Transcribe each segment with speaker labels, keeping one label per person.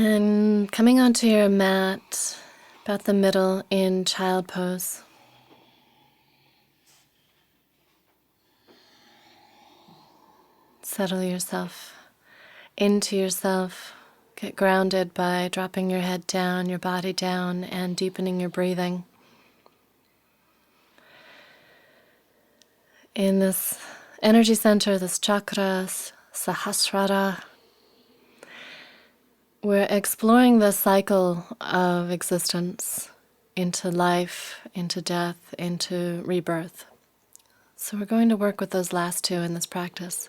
Speaker 1: And coming onto your mat, about the middle in child pose. Settle yourself into yourself. Get grounded by dropping your head down, your body down, and deepening your breathing. In this energy center, this chakra, Sahasrara, we're exploring the cycle of existence into life, into death, into rebirth. So we're going to work with those last two in this practice,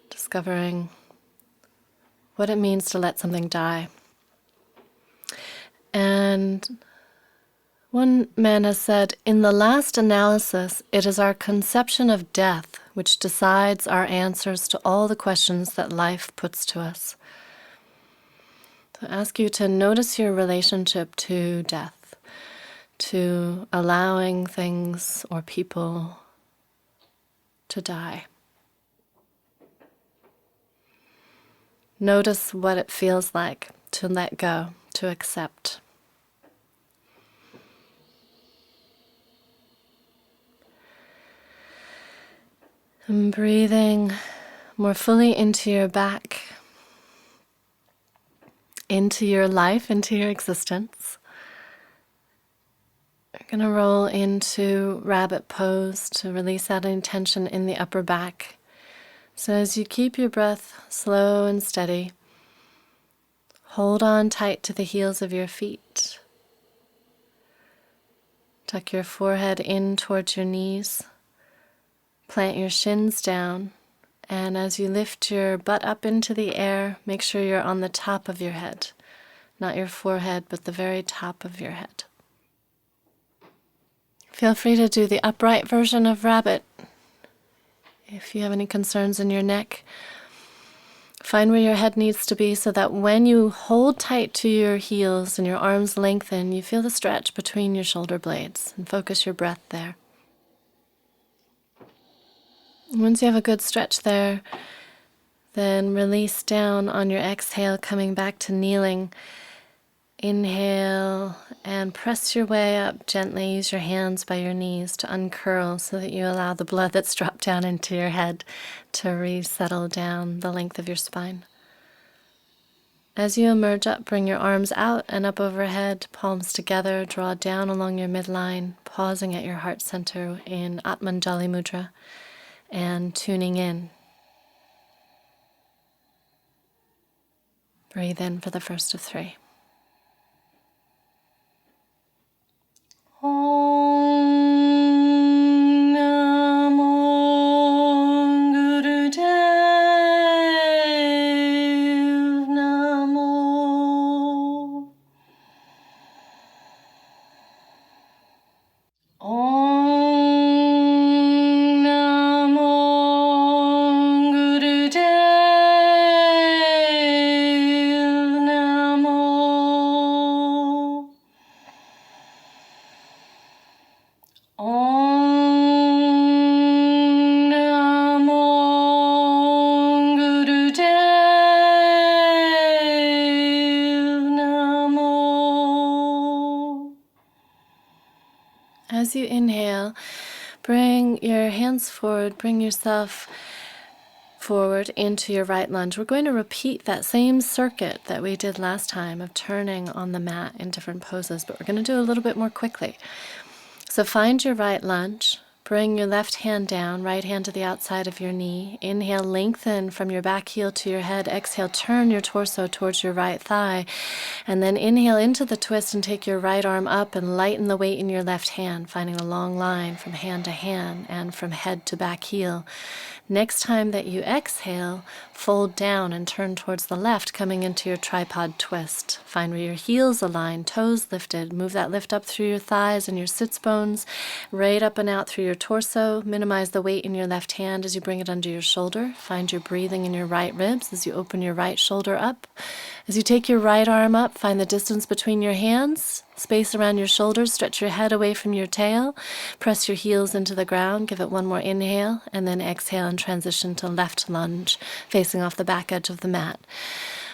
Speaker 1: discovering what it means to let something die. And one man has said, in the last analysis, it is our conception of death which decides our answers to all the questions that life puts to us. So I ask you to notice your relationship to death, to allowing things or people to die. Notice what it feels like to let go, to accept. And breathing more fully into your back, into your life, into your existence. We're going to roll into rabbit pose to release that tension in the upper back. So as you keep your breath slow and steady, hold on tight to the heels of your feet. Tuck your forehead in towards your knees. Plant your shins down. And as you lift your butt up into the air, make sure you're on the top of your head. Not your forehead, but the very top of your head. Feel free to do the upright version of rabbit. If you have any concerns in your neck, find where your head needs to be so that when you hold tight to your heels and your arms lengthen, you feel the stretch between your shoulder blades, and focus your breath there. Once you have a good stretch there, then release down on your exhale, coming back to kneeling. Inhale and press your way up gently. Use your hands by your knees to uncurl so that you allow the blood that's dropped down into your head to resettle down the length of your spine. As you emerge up, bring your arms out and up overhead, palms together, draw down along your midline, pausing at your heart center in attuned mudra and tuning in. Breathe in for the first of three. As you inhale, bring your hands forward, bring yourself forward into your right lunge. We're going to repeat that same circuit that we did last time of turning on the mat in different poses, but we're going to do a little bit more quickly. So find your right lunge. Bring your left hand down, right hand to the outside of your knee. Inhale, lengthen from your back heel to your head. Exhale, turn your torso towards your right thigh. And then inhale into the twist and take your right arm up and lighten the weight in your left hand, finding a long line from hand to hand and from head to back heel. Next time that you exhale, fold down and turn towards the left, coming into your tripod twist. Find where your heels align, toes lifted. Move that lift up through your thighs and your sits bones, right up and out through your torso. Minimize the weight in your left hand as you bring it under your shoulder. Find your breathing in your right ribs as you open your right shoulder up. As you take your right arm up, find the distance between your hands, space around your shoulders, stretch your head away from your tail, press your heels into the ground, give it one more inhale, and then exhale and transition to left lunge, facing off the back edge of the mat.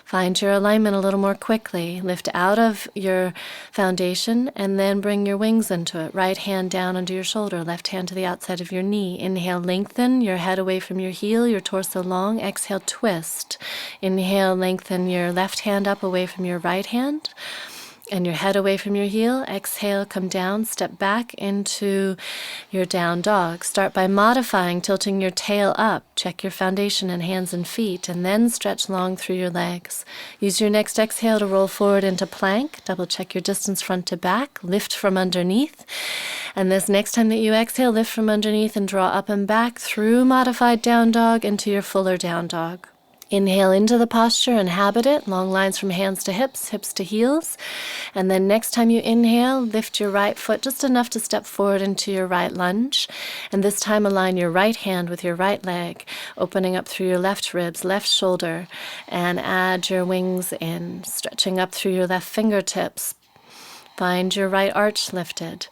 Speaker 1: Find your alignment a little more quickly. Lift out of your foundation and then bring your wings into it. Right hand down under your shoulder, left hand to the outside of your knee. Inhale, lengthen your head away from your heel, your torso long. Exhale, twist. Inhale, lengthen your left hand up away from your right hand and your head away from your heel. Exhale, come down, step back into your down dog. Start by modifying, tilting your tail up. Check your foundation and hands and feet, and then stretch long through your legs. Use your next exhale to roll forward into plank. Double check your distance front to back. Lift from underneath. And this next time that you exhale, lift from underneath and draw up and back through modified down dog into your fuller down dog. Inhale into the posture, inhabit it, long lines from hands to hips, hips to heels. And then next time you inhale, lift your right foot just enough to step forward into your right lunge. And this time align your right hand with your right leg, opening up through your left ribs, left shoulder, and add your wings in, stretching up through your left fingertips. Find your right arch lifted.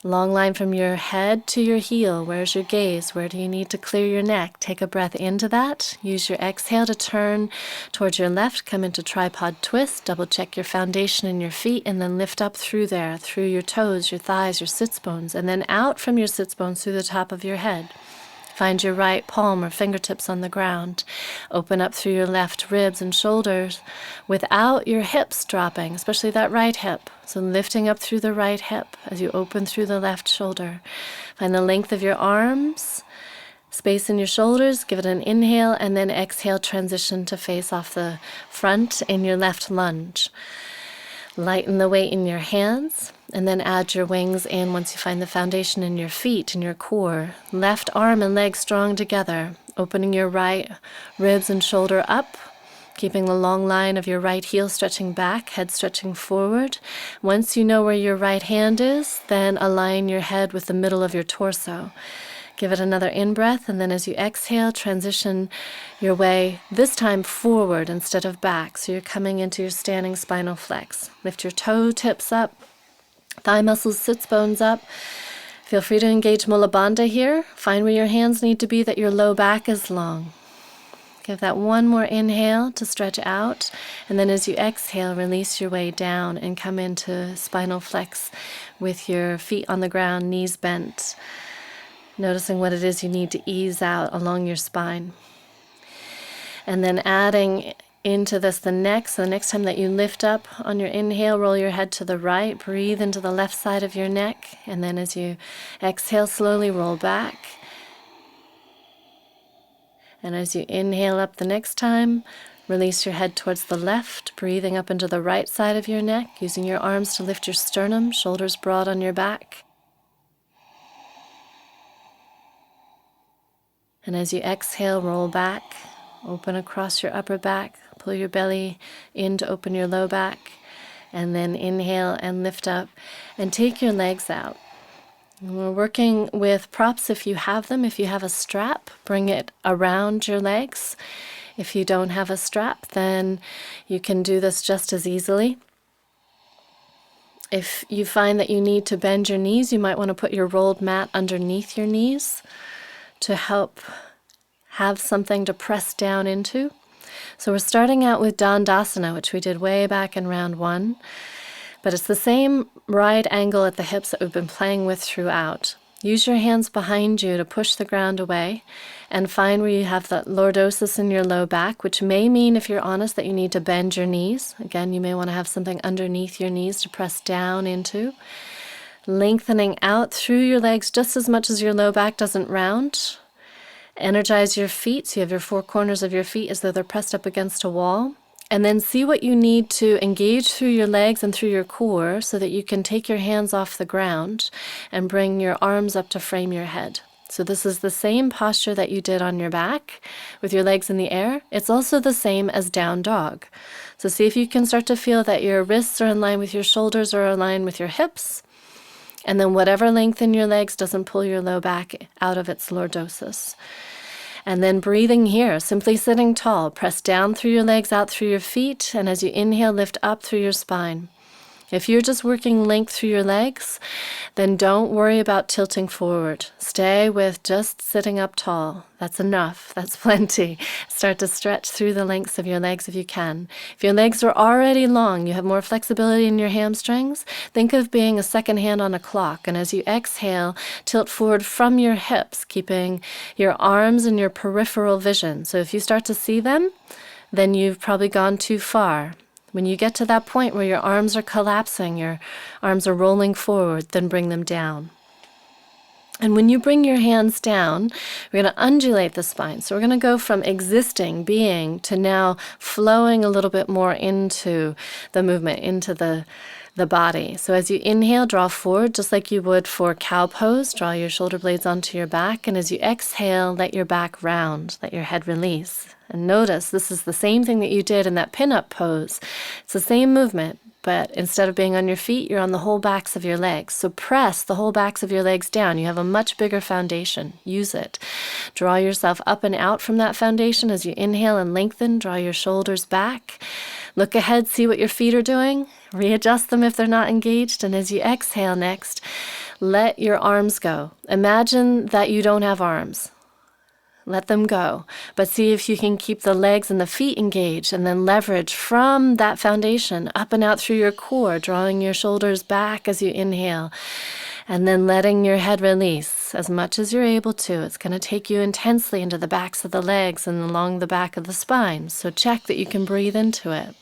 Speaker 1: Long line from your head to your heel. Where's your gaze? Where do you need to clear your neck? Take a breath into that. Use your exhale to turn towards your left. Come into tripod twist. Double check your foundation and your feet, and then lift up through there, through your toes, your thighs, your sits bones, and then out from your sits bones through the top of your head. Find your right palm or fingertips on the ground. Open up through your left ribs and shoulders without your hips dropping, especially that right hip. So lifting up through the right hip as you open through the left shoulder. Find the length of your arms, space in your shoulders. Give it an inhale, and then exhale, transition to face off the front in your left lunge. Lighten the weight in your hands, and then add your wings in once you find the foundation in your feet and your core. Left arm and leg strong together, opening your right ribs and shoulder up, keeping the long line of your right heel stretching back, head stretching forward. Once you know where your right hand is, then align your head with the middle of your torso. Give it another in-breath, and then as you exhale, transition your way, this time forward instead of back. So you're coming into your standing spinal flex. Lift your toe tips up, thigh muscles, sits bones up. Feel free to engage Mula Bandha here. Find where your hands need to be, that your low back is long. Give that one more inhale to stretch out, and then as you exhale, release your way down and come into spinal flex with your feet on the ground, knees bent. Noticing what it is you need to ease out along your spine. And then adding into this the neck. So the next time that you lift up on your inhale, roll your head to the right, breathe into the left side of your neck. And then as you exhale, slowly roll back. And as you inhale up the next time, release your head towards the left, breathing up into the right side of your neck, using your arms to lift your sternum, shoulders broad on your back. And as you exhale, roll back, open across your upper back, pull your belly in to open your low back, and then inhale and lift up, and take your legs out. And we're working with props if you have them. If you have a strap, bring it around your legs. If you don't have a strap, then you can do this just as easily. If you find that you need to bend your knees, you might want to put your rolled mat underneath your knees to help have something to press down into. So we're starting out with Dandasana, which we did way back in round 1, but it's the same right angle at the hips that we've been playing with throughout. Use your hands behind you to push the ground away, and find where you have the lordosis in your low back, which may mean, if you're honest, that you need to bend your knees. Again, you may want to have something underneath your knees to press down into. Lengthening out through your legs just as much as your low back doesn't round. Energize your feet, so you have your 4 corners of your feet as though they're pressed up against a wall. And then see what you need to engage through your legs and through your core so that you can take your hands off the ground and bring your arms up to frame your head. So this is the same posture that you did on your back with your legs in the air. It's also the same as down dog. So see if you can start to feel that your wrists are in line with your shoulders or aligned with your hips. And then whatever length in your legs doesn't pull your low back out of its lordosis. And then breathing here, simply sitting tall. Press down through your legs, out through your feet. And as you inhale, lift up through your spine. If you're just working length through your legs, then don't worry about tilting forward. Stay with just sitting up tall. That's enough. That's plenty. Start to stretch through the lengths of your legs if you can. If your legs are already long, you have more flexibility in your hamstrings, think of being a second hand on a clock. And as you exhale, tilt forward from your hips, keeping your arms in your peripheral vision. So if you start to see them, then you've probably gone too far. When you get to that point where your arms are collapsing, your arms are rolling forward, then bring them down. And when you bring your hands down, we're going to undulate the spine. So we're going to go from existing, being, to now flowing a little bit more into the movement, into the body. So as you inhale, draw forward just like you would for cow pose. Draw your shoulder blades onto your back. And as you exhale, let your back round, let your head release. And notice this is the same thing that you did in that pin-up pose. It's the same movement, but instead of being on your feet, you're on the whole backs of your legs. So press the whole backs of your legs down. You have a much bigger foundation. Use it. Draw yourself up and out from that foundation as you inhale and lengthen. Draw your shoulders back. Look ahead, see what your feet are doing. Readjust them if they're not engaged. And as you exhale next, let your arms go. Imagine that you don't have arms. Let them go, but see if you can keep the legs and the feet engaged, and then leverage from that foundation up and out through your core, drawing your shoulders back as you inhale, and then letting your head release as much as you're able to. It's going to take you intensely into the backs of the legs and along the back of the spine, so check that you can breathe into it.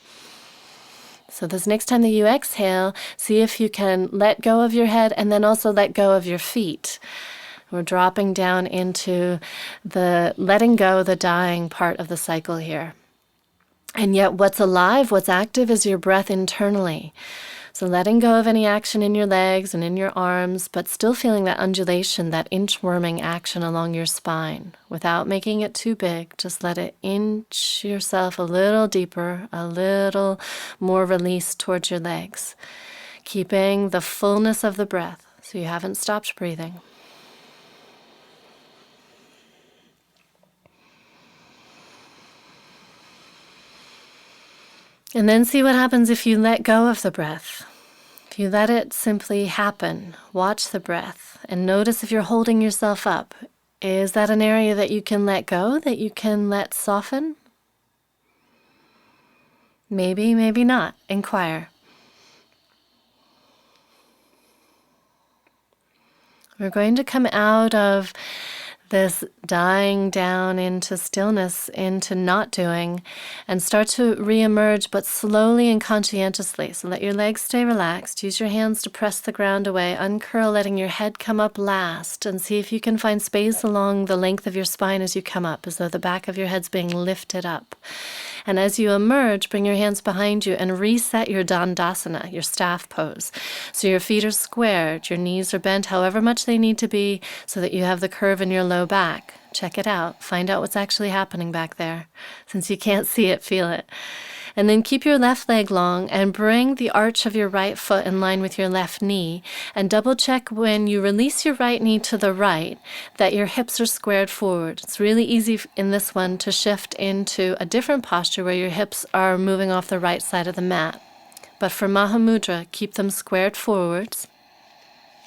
Speaker 1: So this next time that you exhale, see if you can let go of your head and then also let go of your feet. We're dropping down into the letting go, the dying part of the cycle here. And yet what's alive, what's active is your breath internally. So letting go of any action in your legs and in your arms, but still feeling that undulation, that inchworming action along your spine without making it too big. Just let it inch yourself a little deeper, a little more release towards your legs, keeping the fullness of the breath so you haven't stopped breathing. And then see what happens if you let go of the breath. If you let it simply happen, watch the breath and notice if you're holding yourself up. Is that an area that you can let go, that you can let soften? Maybe, maybe not. Inquire. We're going to come out of this dying down into stillness, into not doing, and start to reemerge, but slowly and conscientiously. So let your legs stay relaxed. Use your hands to press the ground away. Uncurl, letting your head come up last, and see if you can find space along the length of your spine as you come up, as though the back of your head's being lifted up. And as you emerge, bring your hands behind you and reset your Dandasana, your staff pose. So your feet are squared, your knees are bent however much they need to be so that you have the curve in your low back. Check it out. Find out what's actually happening back there. Since you can't see it, feel it. And then keep your left leg long and bring the arch of your right foot in line with your left knee. And double check when you release your right knee to the right that your hips are squared forward. It's really easy in this one to shift into a different posture where your hips are moving off the right side of the mat. But for Maha Mudra, keep them squared forwards.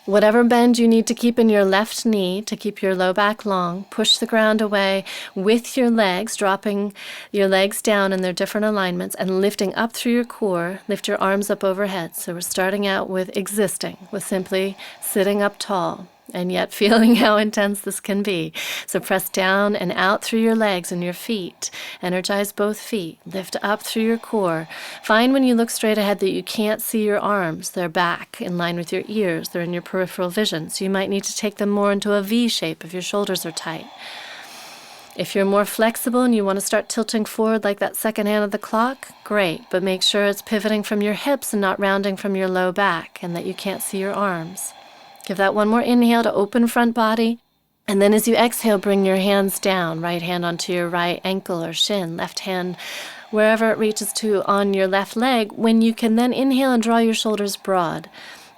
Speaker 1: Whatever bend you need to keep in your left knee to keep your low back long, push the ground away with your legs, dropping your legs down in their different alignments and lifting up through your core. Lift your arms up overhead. So we're starting out with existing, with simply sitting up tall, and yet feeling how intense this can be. So press down and out through your legs and your feet. Energize both feet. Lift up through your core. Find when you look straight ahead that you can't see your arms. They're back in line with your ears. They're in your peripheral vision. So you might need to take them more into a V shape if your shoulders are tight. If you're more flexible and you want to start tilting forward like that second hand of the clock, great. But make sure it's pivoting from your hips and not rounding from your low back, and that you can't see your arms. Give that one more inhale to open front body. And then as you exhale, bring your hands down. Right hand onto your right ankle or shin. Left hand wherever it reaches to on your left leg. When you can then inhale and draw your shoulders broad.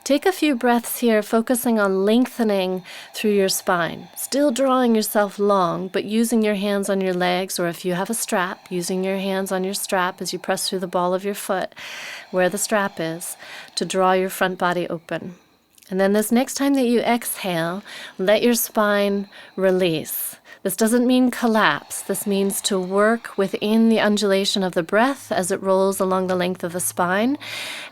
Speaker 1: Take a few breaths here, focusing on lengthening through your spine. Still drawing yourself long, but using your hands on your legs, or if you have a strap, using your hands on your strap as you press through the ball of your foot, where the strap is, to draw your front body open. And then this next time that you exhale, let your spine release. This doesn't mean collapse. This means to work within the undulation of the breath as it rolls along the length of the spine,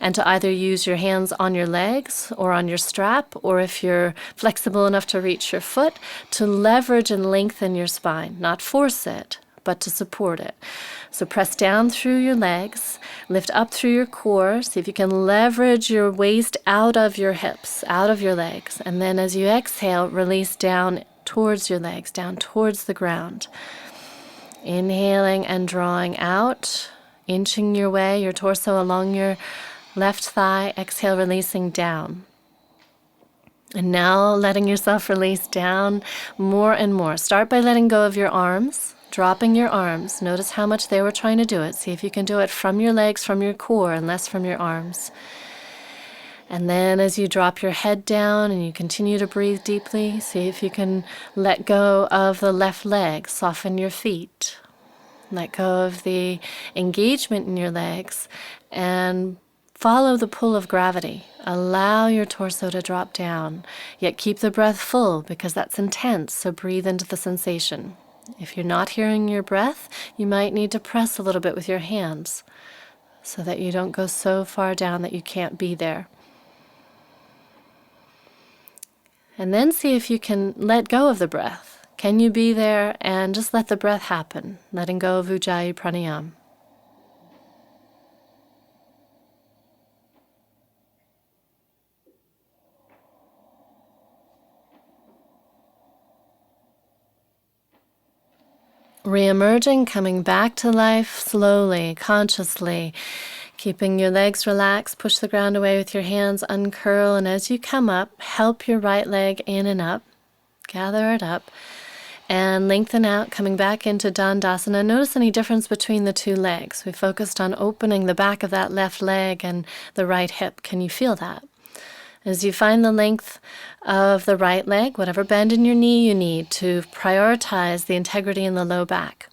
Speaker 1: and to either use your hands on your legs or on your strap, or if you're flexible enough to reach your foot, to leverage and lengthen your spine, not force it, but to support it. So press down through your legs, lift up through your core, see if you can leverage your waist out of your hips, out of your legs, and then as you exhale, release down towards your legs, down towards the ground. Inhaling and drawing out, inching your way, your torso along your left thigh. Exhale, releasing down. And now letting yourself release down more and more. Start by letting go of your arms, dropping your arms. Notice how much they were trying to do it. See if you can do it from your legs, from your core, and less from your arms. And then as you drop your head down and you continue to breathe deeply, see if you can let go of the left leg, soften your feet. Let go of the engagement in your legs and follow the pull of gravity. Allow your torso to drop down, yet keep the breath full because that's intense, so breathe into the sensation. If you're not hearing your breath, you might need to press a little bit with your hands so that you don't go so far down that you can't be there. And then see if you can let go of the breath. Can you be there and just let the breath happen, letting go of Ujjayi Pranayama. Re-emerging, coming back to life slowly, consciously, keeping your legs relaxed, push the ground away with your hands, uncurl, and as you come up, help your right leg in and up, gather it up, and lengthen out, coming back into Dandasana. Notice any difference between the two legs. We focused on opening the back of that left leg and the right hip. Can you feel that? As you find the length of the right leg, whatever bend in your knee you need to prioritize the integrity in the low back.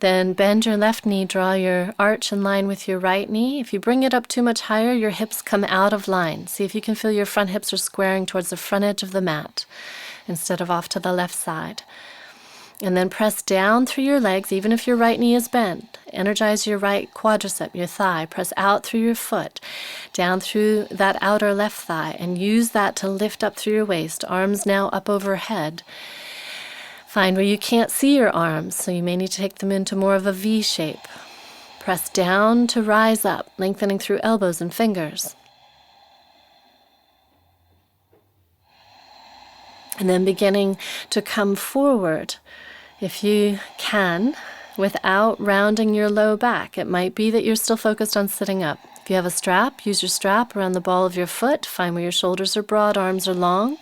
Speaker 1: Then bend your left knee, draw your arch in line with your right knee. If you bring it up too much higher, your hips come out of line. See if you can feel your front hips are squaring towards the front edge of the mat instead of off to the left side. And then press down through your legs, even if your right knee is bent. Energize your right quadricep, your thigh. Press out through your foot, down through that outer left thigh, and use that to lift up through your waist. Arms now up overhead. Find where you can't see your arms, so you may need to take them into more of a V shape. Press down to rise up, lengthening through elbows and fingers. And then beginning to come forward, if you can, without rounding your low back. It might be that you're still focused on sitting up. If you have a strap, use your strap around the ball of your foot. Find where your shoulders are broad, arms are long.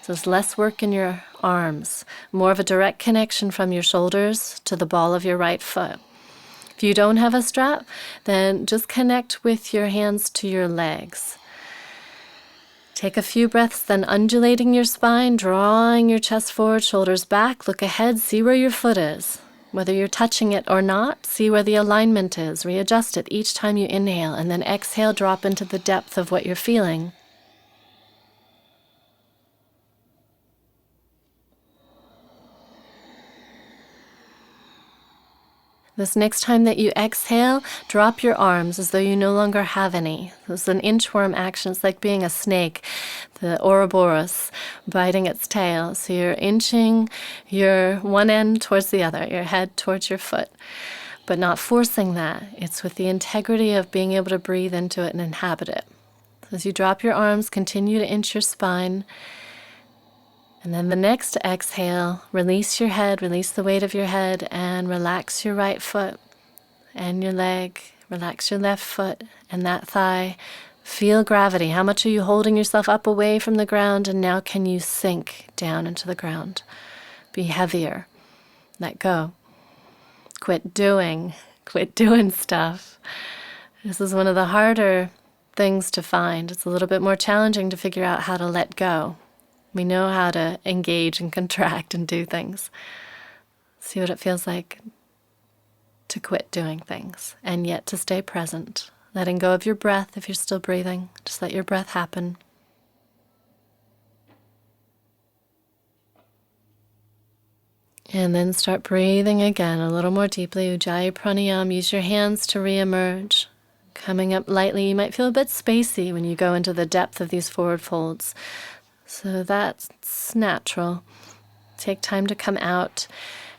Speaker 1: So there's less work in your arms, more of a direct connection from your shoulders to the ball of your right foot. If you don't have a strap, then just connect with your hands to your legs. Take a few breaths, then undulating your spine, drawing your chest forward, shoulders back, look ahead, see where your foot is. Whether you're touching it or not, see where the alignment is. Readjust it each time you inhale, and then exhale, drop into the depth of what you're feeling. This next time that you exhale, drop your arms as though you no longer have any. This is an inchworm action. It's like being a snake, the Ouroboros, biting its tail. So you're inching your one end towards the other, your head towards your foot, but not forcing that. It's with the integrity of being able to breathe into it and inhabit it. So as you drop your arms, continue to inch your spine. And then the next exhale, release your head, release the weight of your head, and relax your right foot and your leg. Relax your left foot and that thigh. Feel gravity. How much are you holding yourself up away from the ground, and now can you sink down into the ground? Be heavier. Let go. Quit doing stuff. This is one of the harder things to find. It's a little bit more challenging to figure out how to let go. We know how to engage and contract and do things. See what it feels like to quit doing things and yet to stay present. Letting go of your breath if you're still breathing. Just let your breath happen. And then start breathing again a little more deeply. Ujjayi Pranayama. Use your hands to re-emerge. Coming up lightly. You might feel a bit spacey when you go into the depth of these forward folds. So that's natural. Take time to come out.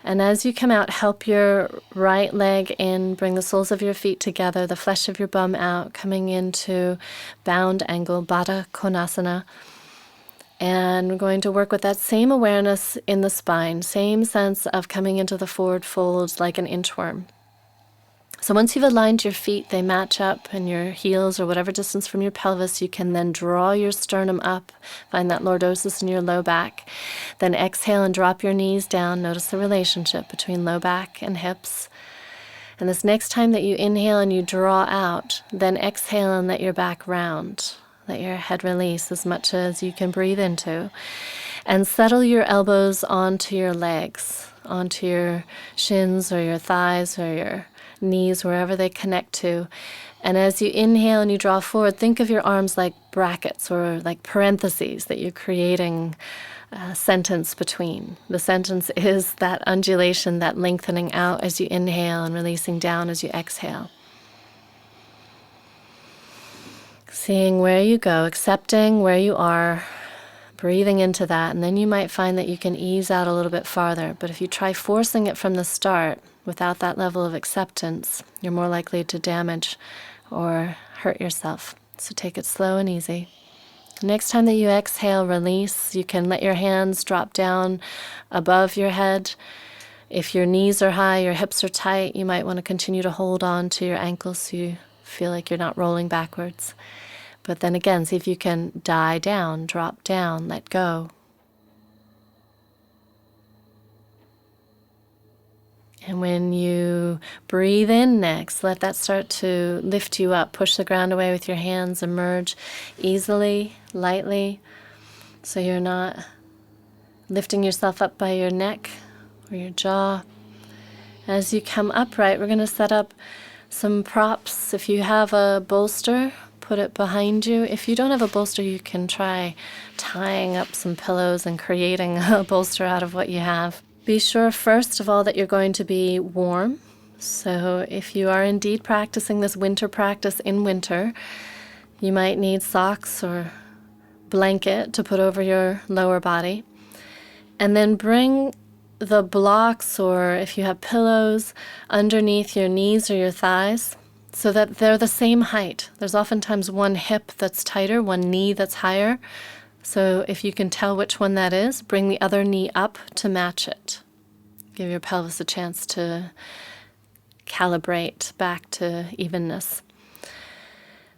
Speaker 1: And as you come out, help your right leg in. Bring the soles of your feet together. The flesh of your bum out. Coming into bound angle, Baddha Konasana. And we're going to work with that same awareness in the spine, same sense of coming into the forward folds like an inchworm. So once you've aligned your feet, they match up, and your heels or whatever distance from your pelvis, you can then draw your sternum up, find that lordosis in your low back. Then exhale and drop your knees down. Notice the relationship between low back and hips. And this next time that you inhale and you draw out, then exhale and let your back round. Let your head release as much as you can breathe into. And settle your elbows onto your legs, onto your shins or your thighs or your knees, wherever they connect to. And as you inhale and you draw forward, think of your arms like brackets or like parentheses that you're creating a sentence between. The sentence is that undulation, that lengthening out as you inhale and releasing down as you exhale. Seeing where you go, accepting where you are, breathing into that, and then you might find that you can ease out a little bit farther. But if you try forcing it from the start without that level of acceptance, you're more likely to damage or hurt yourself. So take it slow and easy. Next time that you exhale, release. You can let your hands drop down above your head. If your knees are high, your hips are tight, you might want to continue to hold on to your ankles so you feel like you're not rolling backwards. But then again, see if you can die down, drop down, let go. And when you breathe in next, let that start to lift you up. Push the ground away with your hands, emerge easily, lightly, so you're not lifting yourself up by your neck or your jaw. As you come upright, we're going to set up some props. If you have a bolster, put it behind you. If you don't have a bolster, you can try tying up some pillows and creating a bolster out of what you have. Be sure, first of all, that you're going to be warm. So if you are indeed practicing this winter practice in winter, you might need socks or blanket to put over your lower body. And then bring the blocks, or if you have pillows, underneath your knees or your thighs, so that they're the same height. There's oftentimes one hip that's tighter, one knee that's higher. So if you can tell which one that is, bring the other knee up to match it. Give your pelvis a chance to calibrate back to evenness.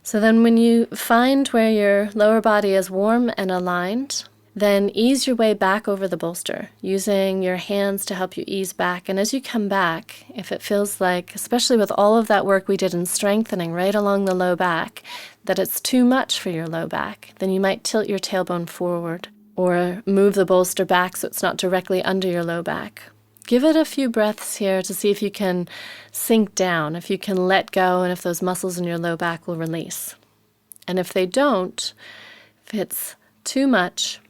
Speaker 1: So then when you find where your lower body is warm and aligned, then ease your way back over the bolster, using your hands to help you ease back. And as you come back, if it feels like, especially with all of that work we did in strengthening right along the low back, that it's too much for your low back, then you might tilt your tailbone forward or move the bolster back so it's not directly under your low back. Give it a few breaths here to see if you can sink down, if you can let go, and if those muscles in your low back will release. And if they don't, if it's too much,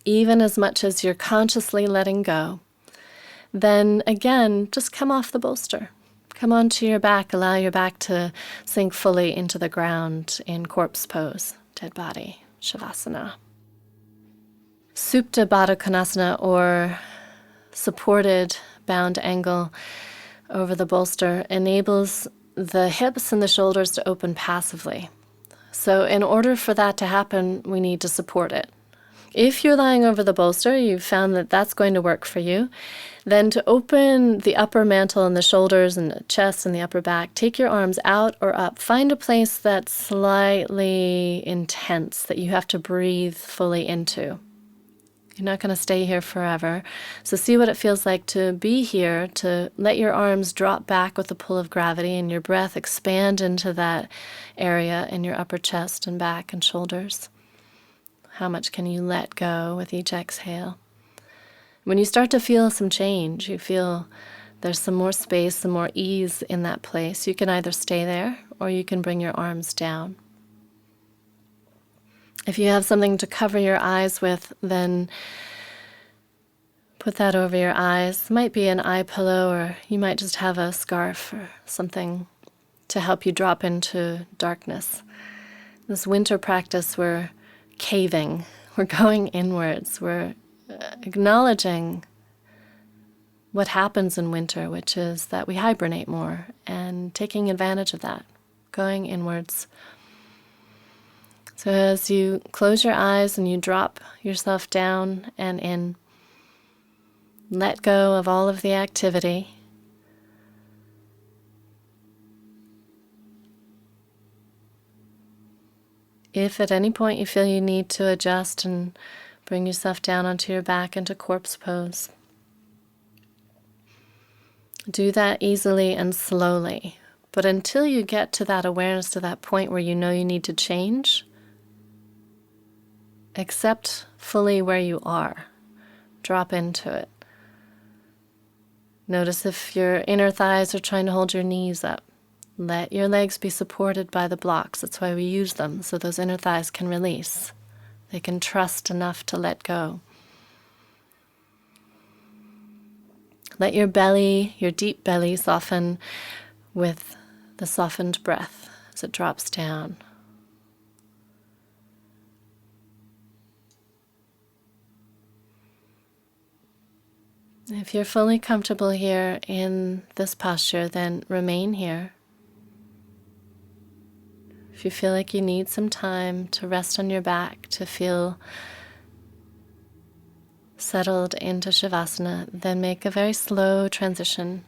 Speaker 1: even as much as you're consciously letting go, then again, just come off the bolster. Come onto your back, allow your back to sink fully into the ground in corpse pose, dead body, Shavasana. Supta Baddha Konasana, or supported bound angle over the bolster, enables the hips and the shoulders to open passively. So in order for that to happen, we need to support it. If you're lying over the bolster, you've found that that's going to work for you, then to open the upper mantle and the shoulders and the chest and the upper back, take your arms out or up. Find a place that's slightly intense that you have to breathe fully into. You're not going to stay here forever. So see what it feels like to be here, to let your arms drop back with the pull of gravity and your breath expand into that area in your upper chest and back and shoulders. How much can you let go with each exhale? When you start to feel some change, you feel there's some more space, some more ease in that place, you can either stay there or you can bring your arms down. If you have something to cover your eyes with, then put that over your eyes. It might be an eye pillow, or you might just have a scarf or something to help you drop into darkness. This winter practice, we're caving, we're going inwards, we're acknowledging what happens in winter, which is that we hibernate more, and taking advantage of that, going inwards. So as you close your eyes and you drop yourself down and in, let go of all of the activity. If at any point you feel you need to adjust and bring yourself down onto your back into corpse pose, do that easily and slowly. But until you get to that awareness, to that point where you know you need to change, accept fully where you are. Drop into it. Notice if your inner thighs are trying to hold your knees up. Let your legs be supported by the blocks. That's why we use them, so those inner thighs can release. They can trust enough to let go. Let your belly, your deep belly, soften with the softened breath as it drops down. If you're fully comfortable here in this posture, then remain here. If you feel like you need some time to rest on your back, to feel settled into Shavasana, then make a very slow transition.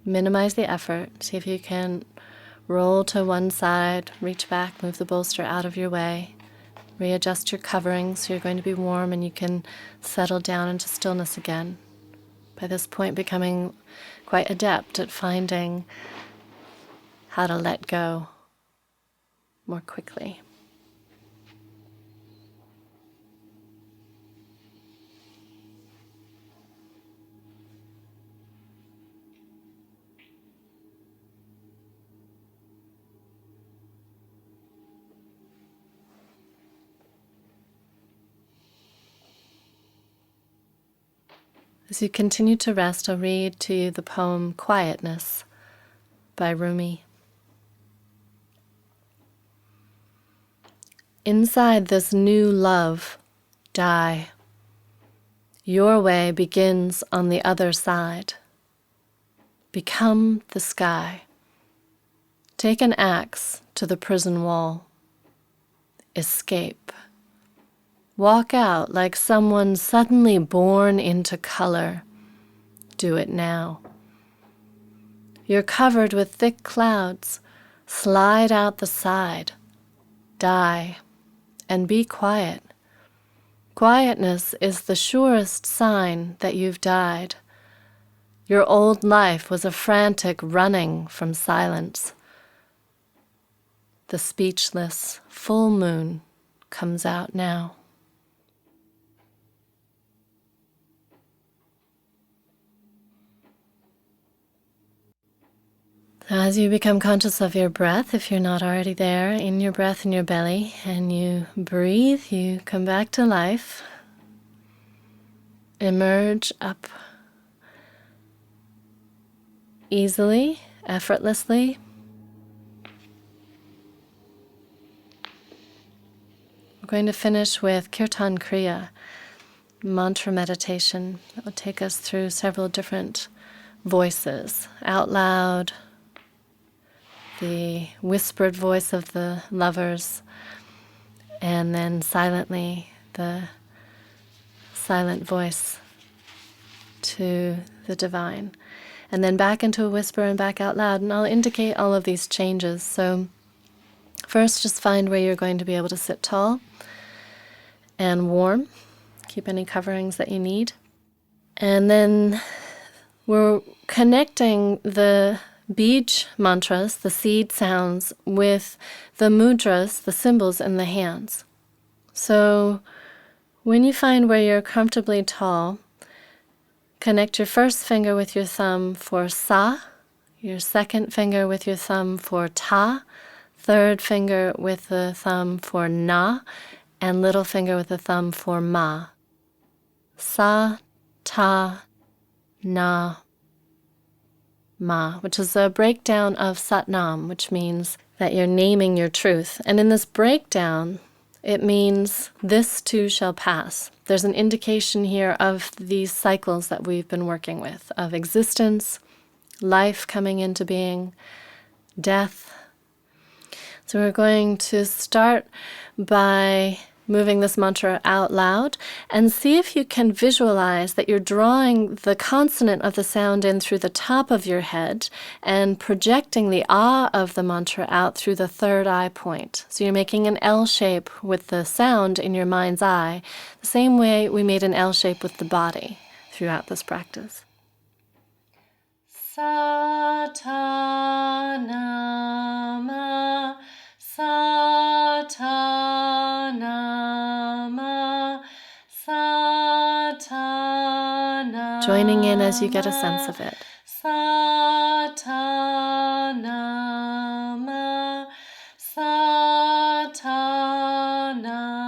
Speaker 1: Minimize the effort. See if you can roll to one side, reach back, move the bolster out of your way. Readjust your covering so you're going to be warm and you can settle down into stillness again. By this point, becoming quite adept at finding how to let go more quickly. As you continue to rest, I'll read to you the poem Quietness by Rumi. Inside this new love, die. Your way begins on the other side. Become the sky. Take an axe to the prison wall. Escape. Walk out like someone suddenly born into color. Do it now. You're covered with thick clouds. Slide out the side. Die. And be quiet. Quietness is the surest sign that you've died. Your old life was a frantic running from silence. The speechless full moon comes out now. As you become conscious of your breath, if you're not already there, in your breath in your belly, and you breathe, you come back to life. Emerge up easily, effortlessly. We're going to finish with Kirtan Kriya, mantra meditation. It will take us through several different voices, out loud, the whispered voice of the lovers, and then silently the silent voice to the divine. And then back into a whisper and back out loud, and I'll indicate all of these changes. So first, just find where you're going to be able to sit tall, and warm. Keep any coverings that you need. And then we're connecting the Bij mantras, the seed sounds, with the mudras, the symbols in the hands. So when you find where you're comfortably tall, connect your first finger with your thumb for Sa, your second finger with your thumb for Ta, third finger with the thumb for Na, and little finger with the thumb for Ma. Sa, Ta, Na, Ma, which is a breakdown of Satnam, which means that you're naming your truth. And in this breakdown, it means this too shall pass. There's an indication here of these cycles that we've been working with, of existence, life coming into being, death. So we're going to start by moving this mantra out loud and see if you can visualize that you're drawing the consonant of the sound in through the top of your head and projecting the ah of the mantra out through the third eye point. So you're making an L shape with the sound in your mind's eye, the same way we made an L shape with the body throughout this practice. Satanama, Satanama, Satanama. Joining in as you get a sense of it. Satanama, Satanama.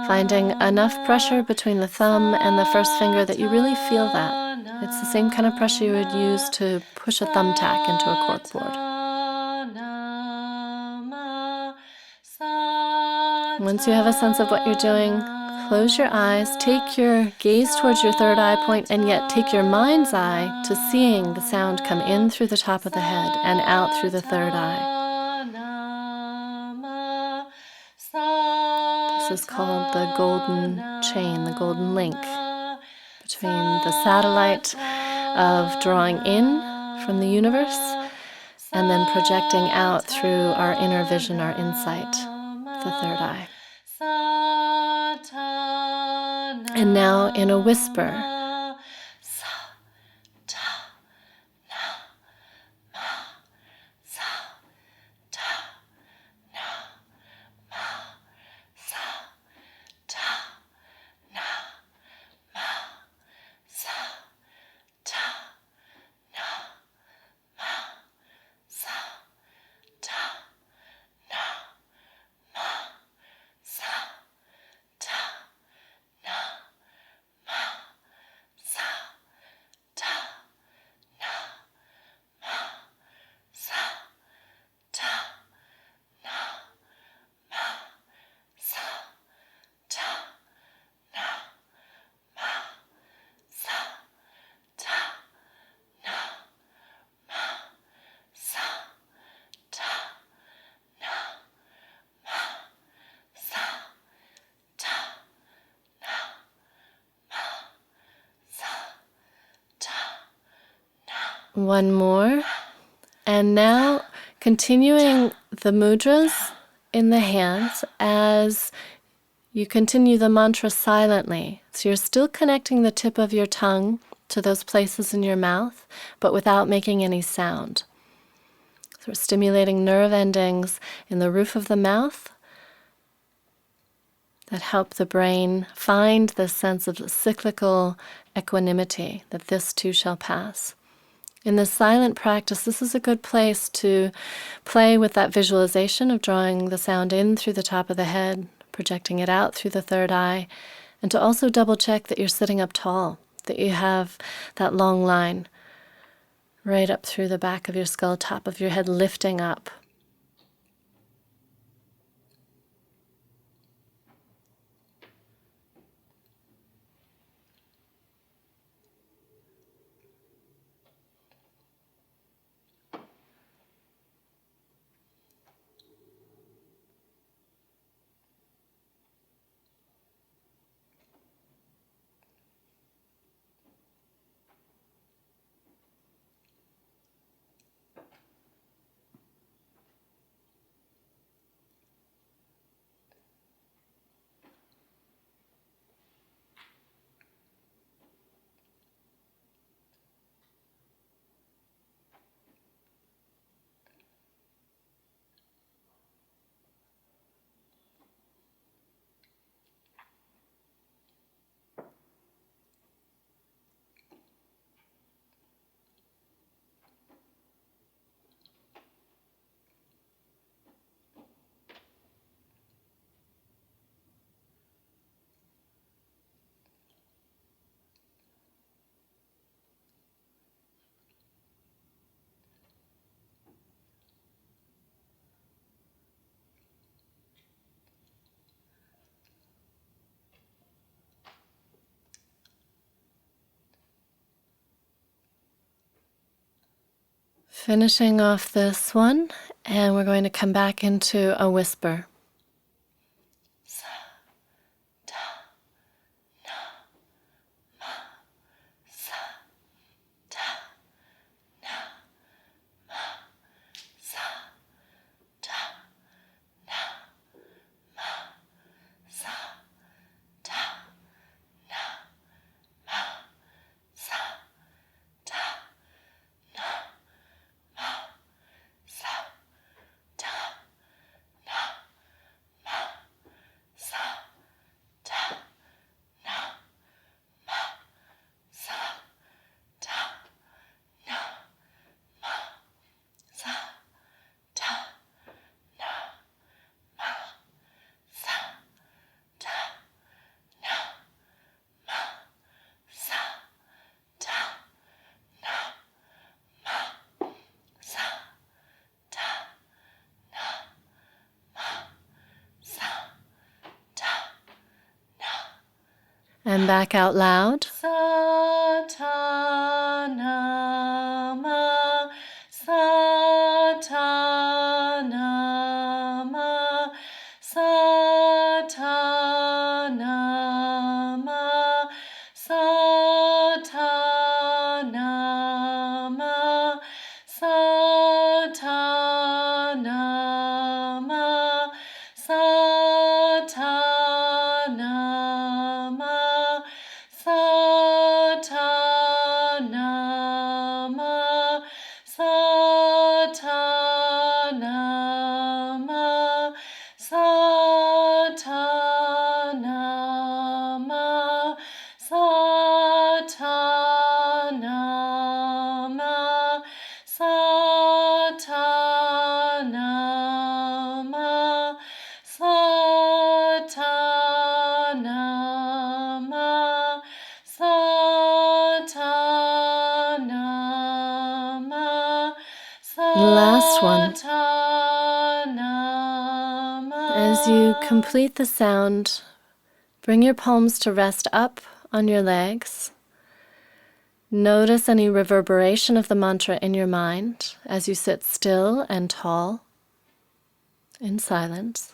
Speaker 1: Finding enough pressure between the thumb and the first finger that you really feel that. It's the same kind of pressure you would use to push a thumbtack into a corkboard. Once you have a sense of what you're doing, close your eyes, take your gaze towards your third eye point, and yet take your mind's eye to seeing the sound come in through the top of the head and out through the third eye. This is called the golden chain, the golden link between the satellite of drawing in from the universe and then projecting out through our inner vision, our insight, the third eye. And now in a whisper, one more, and now continuing the mudras in the hands as you continue the mantra silently. So you're still connecting the tip of your tongue to those places in your mouth, but without making any sound. So we're stimulating nerve endings in the roof of the mouth that help the brain find this sense of cyclical equanimity, that this too shall pass. In this silent practice, this is a good place to play with that visualization of drawing the sound in through the top of the head, projecting it out through the third eye, and to also double check that you're sitting up tall, that you have that long line right up through the back of your skull, top of your head lifting up. Finishing off this one, and we're going to come back into a whisper. Sa, ta, na, ma, sa, ta, na, ma, sa, ta, na, ma, sa, ta, na, ma, sa, ta, na, ma, sa, ta, na, ma, sa, ta, na, ma, sa, ta, na, ma, sa, ta, na, ma, sa, ta, na, ma, sa, ta, na, ma, sa, ta, na, ma, sa, ta, na. And back out loud. Sa, ta, na, ma, sa, ta, na, ma, sa, ta, na, ma, sa, ta, na, ma, sa, ta, na, ma, sa, ta, na, ma, sa, ta, na, ma, sa, ta, na, ma, sa, ta, na, ma, sa, ta, na, ma, sa, ta, na, ma, sa, ta, na, ma, sa, ta, na, ma, sa, last one. Ta, na, ma. As you complete the sound, bring your palms to rest up on your legs. Notice any reverberation of the mantra in your mind as you sit still and tall in silence.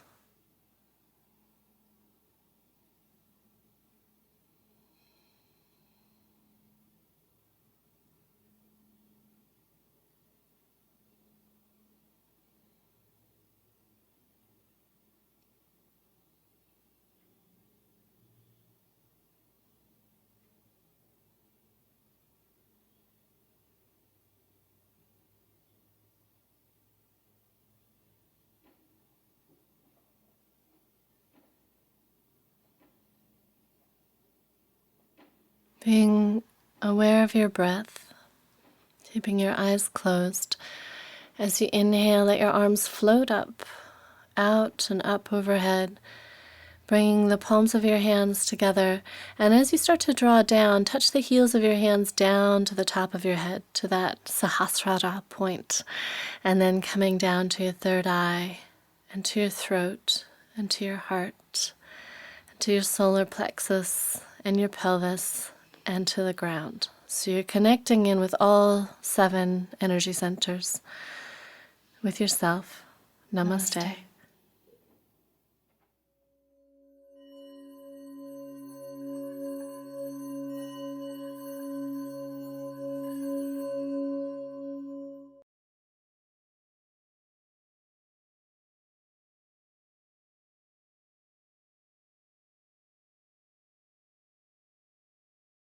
Speaker 1: Being aware of your breath, keeping your eyes closed. As you inhale, let your arms float up, out and up overhead, bringing the palms of your hands together. And as you start to draw down, touch the heels of your hands down to the top of your head, to that Sahasrara point, and then coming down to your third eye, and to your throat, and to your heart, and to your solar plexus, and your pelvis, and to the ground. So you're connecting in with all 7 energy centers, with yourself. Namaste.